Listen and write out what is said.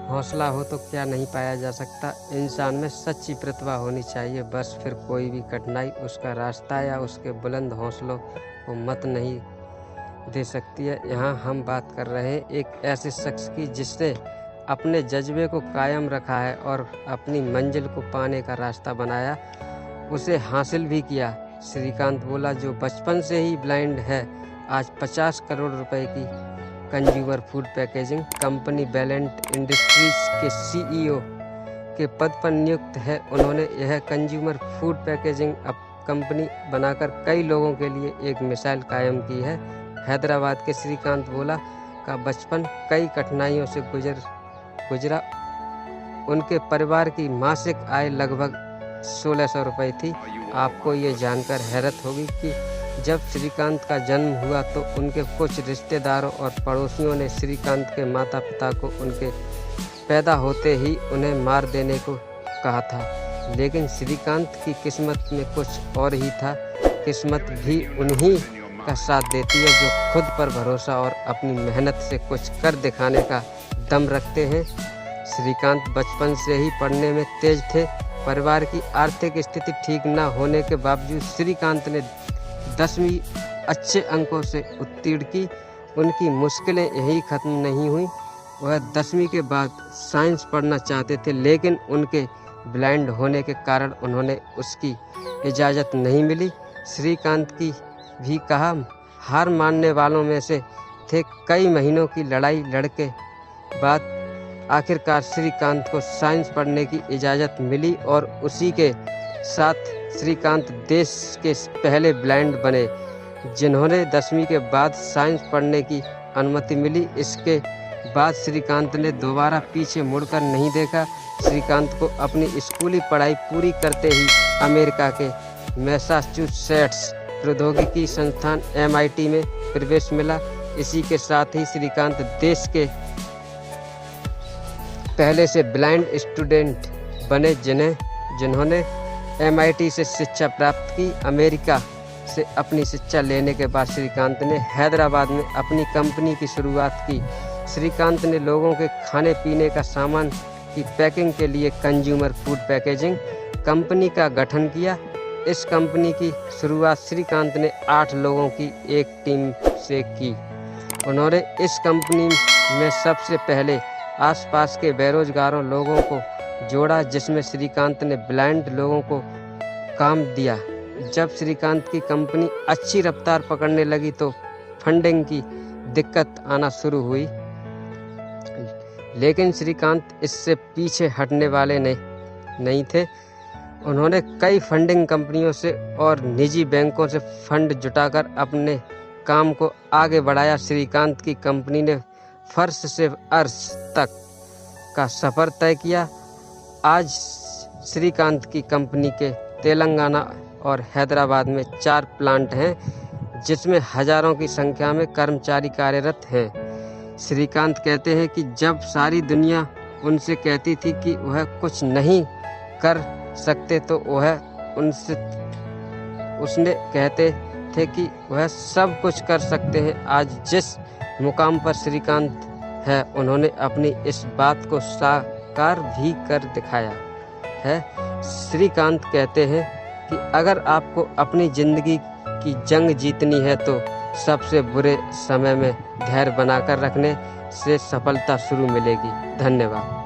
हौसला हो तो क्या नहीं पाया जा सकता। इंसान में सच्ची प्रतिभा होनी चाहिए, बस फिर कोई भी कठिनाई उसका रास्ता या उसके बुलंद हौसलों को मत नहीं दे सकती है। यहाँ हम बात कर रहे हैं एक ऐसे शख्स की जिसने अपने जज्बे को कायम रखा है और अपनी मंजिल को पाने का रास्ता बनाया, उसे हासिल भी किया। श्रीकांत बोला, जो बचपन से ही ब्लाइंड है, आज 50 करोड़ रुपए की consumer food packaging company Valiant industries के सीईओ के पद पर नियुक्त है। उन्होंने यह कंज्यूमर फूड पैकेजिंग कंपनी बनाकर कई लोगों के लिए एक मिसाल कायम की है। हैदराबाद के श्रीकांत बोला का बचपन कई कठिनाइयों से गुजरा। उनके परिवार की मासिक आय लगभग 1600 रुपये थी। आपको ये जानकर हैरत होगी कि जब श्रीकांत का जन्म हुआ तो उनके कुछ रिश्तेदारों और पड़ोसियों ने श्रीकांत के माता पिता को उनके पैदा होते ही उन्हें मार देने को कहा था, लेकिन श्रीकांत की किस्मत में कुछ और ही था। किस्मत भी उन्हीं का साथ देती है जो खुद पर भरोसा और अपनी मेहनत से कुछ कर दिखाने का दम रखते हैं। श्रीकांत बचपन से ही पढ़ने में तेज थे। परिवार की आर्थिक स्थिति ठीक न होने के बावजूद श्रीकांत ने 10वीं अच्छे अंकों से उत्तीर्ण की। उनकी मुश्किलें यही खत्म नहीं हुई। वह 10वीं के बाद साइंस पढ़ना चाहते थे, लेकिन उनके ब्लाइंड होने के कारण उन्होंने उसकी इजाज़त नहीं मिली। श्रीकांत की भी कहा हार मानने वालों में से थे। कई महीनों की लड़ाई लड़के बाद आखिरकार श्रीकांत को साइंस पढ़ने की इजाज़त मिली और उसी के साथ श्रीकांत देश के पहले ब्लाइंड बने जिन्होंने 10वीं के बाद साइंस पढ़ने की अनुमति मिली। इसके बाद श्रीकांत ने दोबारा पीछे मुड़कर नहीं देखा। श्रीकांत को अपनी स्कूली पढ़ाई पूरी करते ही अमेरिका के मैसाचुसेट्स प्रौद्योगिकी संस्थान MIT में प्रवेश मिला। इसी के साथ ही श्रीकांत देश के पहले से ब्लाइंड स्टूडेंट बने जिन्होंने MIT से शिक्षा प्राप्त की। अमेरिका से अपनी शिक्षा लेने के बाद श्रीकांत ने हैदराबाद में अपनी कंपनी की शुरुआत की। श्रीकांत ने लोगों के खाने पीने का सामान की पैकिंग के लिए कंज्यूमर फूड पैकेजिंग कंपनी का गठन किया। इस कंपनी की शुरुआत श्रीकांत ने 8 लोगों की एक टीम से की। उन्होंने इस कंपनी में सबसे पहले आसपास के बेरोजगारों लोगों को जोड़ा, जिसमें श्रीकांत ने ब्लाइंड लोगों को काम दिया। जब श्रीकांत की कंपनी अच्छी रफ्तार पकड़ने लगी तो फंडिंग की दिक्कत आना शुरू हुई, लेकिन श्रीकांत इससे पीछे हटने वाले नहीं थे। उन्होंने कई फंडिंग कंपनियों से और निजी बैंकों से फंड जुटाकर अपने काम को आगे बढ़ाया। श्रीकांत की कंपनी ने फर्श से अर्श तक का सफ़र तय किया। आज श्रीकांत की कंपनी के तेलंगाना और हैदराबाद में 4 प्लांट हैं, जिसमें हजारों की संख्या में कर्मचारी कार्यरत हैं। श्रीकांत कहते हैं कि जब सारी दुनिया उनसे कहती थी कि वह कुछ नहीं कर सकते तो वह उसने कहते थे कि वह सब कुछ कर सकते हैं। आज जिस मुकाम पर श्रीकांत है, उन्होंने अपनी इस बात को साकार भी कर दिखाया है। श्रीकांत कहते हैं कि अगर आपको अपनी ज़िंदगी की जंग जीतनी है तो सबसे बुरे समय में धैर्य बनाकर रखने से सफलता शुरू मिलेगी। धन्यवाद।